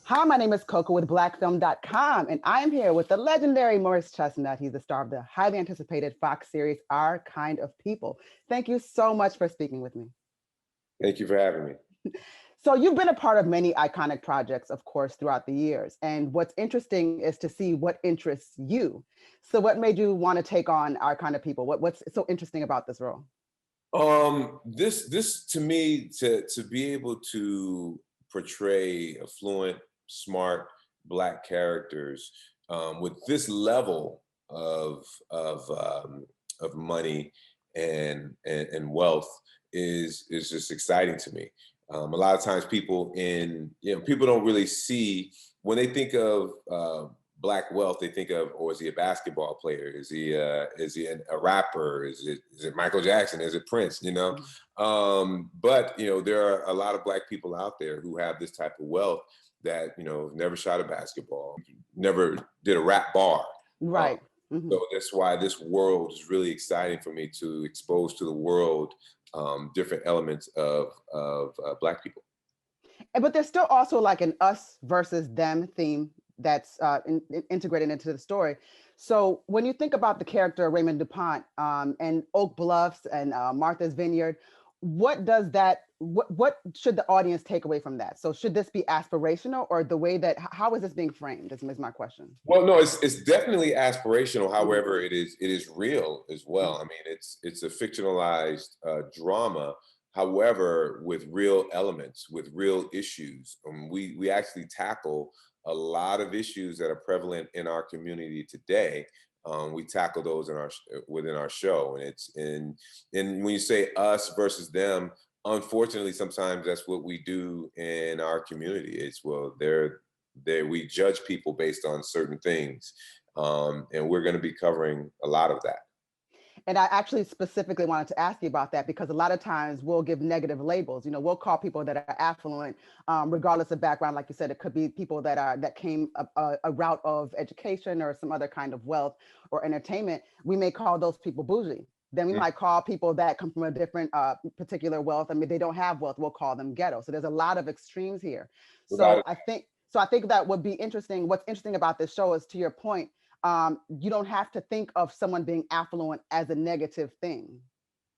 Hi, my name is Coco with blackfilm.com, and I am here with the legendary Maurice Chestnut. He's the star of the highly anticipated Fox series, Our Kind of People. Thank you so much for speaking with me. Thank you for having me. So you've been a part of many iconic projects, of course, throughout the years. And what's interesting is to see what interests you. So what made you want to take on Our Kind of People? What's so interesting about this role? This to me to be able to portray affluent, smart Black characters with this level of money and wealth is just exciting to me. A lot of times people don't really see when they think of Black wealth, they think of, oh, is he a basketball player? Is he a rapper? Is it Michael Jackson? Is it Prince? But there are a lot of Black people out there who have this type of wealth that never shot a basketball, never did a rap bar. Right. So that's why this world is really exciting for me to expose to the world different elements of Black people. But there's still also like an us versus them theme that's integrated into the story. So when you think about the character Raymond DuPont and Oak Bluffs and Martha's Vineyard, what should the audience take away from that? So should this be aspirational, or the way that, how is this being framed is my question. Well, no, it's definitely aspirational. However, it is real as well. I mean, it's a fictionalized drama. However, with real elements, with real issues, we actually tackle a lot of issues that are prevalent in our community today. We tackle those within our show, and when you say us versus them, unfortunately, sometimes that's what we do in our community. It's, well, we judge people based on certain things, and we're going to be covering a lot of that. And I actually specifically wanted to ask you about that, because a lot of times we'll give negative labels. We'll call people that are affluent, regardless of background. Like you said, it could be people that came a route of education or some other kind of wealth or entertainment. We may call those people bougie. Then we might call people that come from a different particular wealth. I mean, they don't have wealth, we'll call them ghetto. So there's a lot of extremes here. So I think that would be interesting. What's interesting about this show is, to your point, you don't have to think of someone being affluent as a negative thing.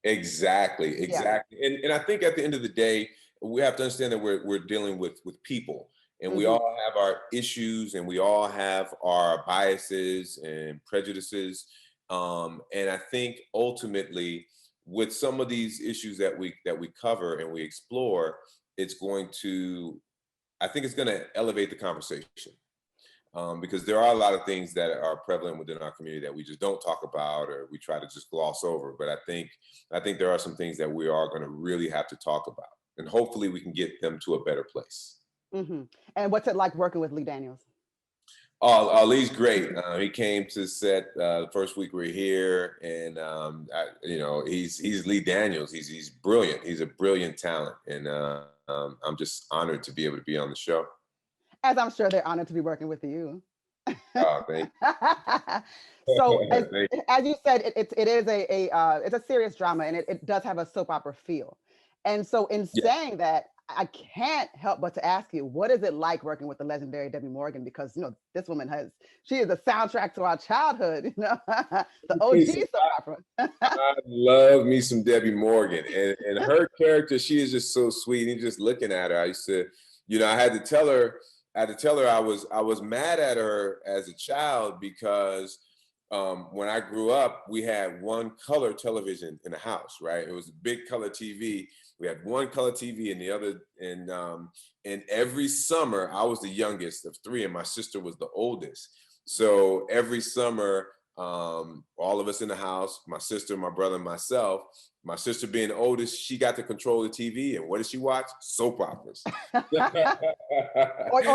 Exactly. Yeah. And I think at the end of the day, we have to understand that we're dealing with people, and we all have our issues, and we all have our biases and prejudices. And I think ultimately, with some of these issues that we cover and we explore, I think it's going to elevate the conversation. Because there are a lot of things that are prevalent within our community that we just don't talk about, or we try to just gloss over. But I think there are some things that we are going to really have to talk about, and hopefully we can get them to a better place. And what's it like working with Lee Daniels? Oh, Lee's great. He came to set the first week we were here, and he's Lee Daniels. He's brilliant. He's a brilliant talent, and I'm just honored to be able to be on the show. As I'm sure they're honored to be working with you. Oh, thank you. So as you said, it's a serious drama, and it does have a soap opera feel. And so in saying that, I can't help but to ask you, what is it like working with the legendary Debbie Morgan? Because this woman she is the soundtrack to our childhood, the OG soap opera. I love me some Debbie Morgan, and her character, she is just so sweet. And just looking at her, I used to, I had to tell her I was mad at her as a child, because when I grew up, we had one color television in the house, right? It was a big color TV. We had one color TV, and the other, and every summer, I was the youngest of three, and my sister was the oldest. So every summer, all of us in the house, my sister, my brother, and myself. My sister being the oldest, she got to control the TV, and what did she watch? Soap operas. or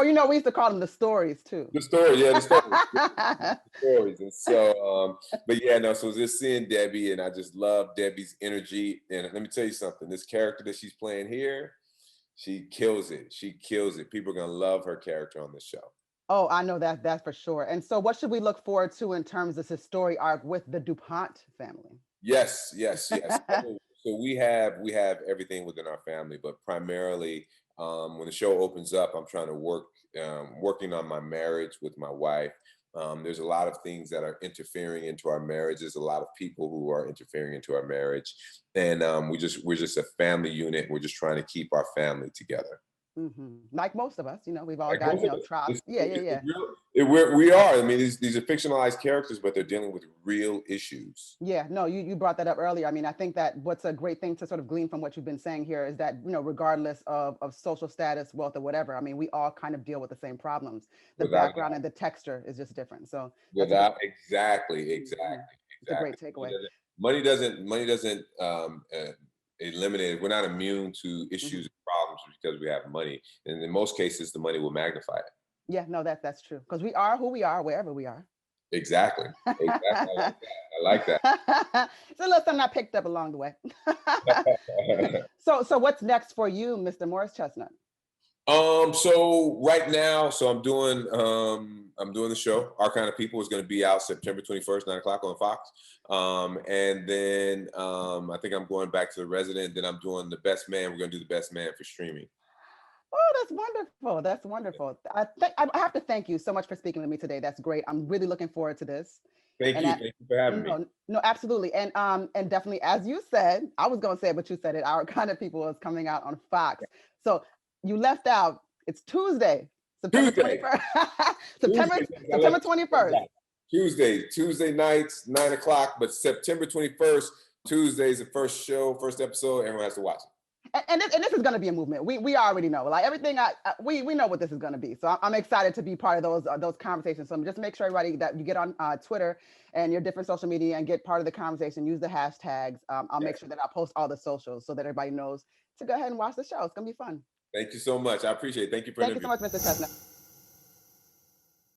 we used to call them the stories too. The story, yeah, the stories. The stories. And so, but yeah, no, so just seeing Debbie, and I just love Debbie's energy. And let me tell you something, this character that she's playing here, she kills it. She kills it. People are gonna love her character on the show. Oh, I know that's for sure. And so what should we look forward to in terms of this story arc with the DuPont family? Yes. So we have everything within our family, but primarily When the show opens up, I'm trying to working on my marriage with my wife. There's a lot of things that are interfering into our marriage. There's a lot of people who are interfering into our marriage, and we're just a family unit. We're just trying to keep our family together. Like most of us, we've all Like got, most of it. trials. Yeah, yeah, yeah. We are. I mean, these are fictionalized characters, but they're dealing with real issues. Yeah, no, you brought that up earlier. I mean, I think that what's a great thing to sort of glean from what you've been saying here is that, regardless of social status, wealth, or whatever, I mean, we all kind of deal with the same problems. The Without background and the texture is just different. So that's exactly. it's a great takeaway. Money doesn't eliminate it. We're not immune to Mhm. issues and problems because we have money. And in most cases, the money will magnify it. Yeah, no, that's true. Because we are who we are wherever we are. Exactly. Exactly. I like that. So let's not picked up along the way. I like that. So what's next for you, Mr. Morris Chestnut? So right now, I'm doing the show. Our Kind of People is going to be out September 21st, 9 o'clock on Fox. And then I think I'm going back to The Resident. Then I'm doing The Best Man. We're going to do The Best Man for streaming. Oh, that's wonderful. That's wonderful. I have to thank you so much for speaking with me today. That's great. I'm really looking forward to this. Thank you. Thank you for having me. No, absolutely. And definitely, as you said, I was going to say it, but you said it. Our Kind of People is coming out on Fox. So you left out. It's Tuesday, September 21st. September 21st. Tuesday nights, 9 o'clock, but September 21st, Tuesday is the first episode. Everyone has to watch it. And this is going to be a movement. We already know, like everything. We know what this is going to be. So I'm excited to be part of those conversations. So just make sure everybody that you get on Twitter and your different social media and get part of the conversation. Use the hashtags. I'll make sure that I post all the socials so that everybody knows to go ahead and watch the show. It's going to be fun. Thank you so much. I appreciate it. Thank you for Thank you so much, Mr. Chestnut.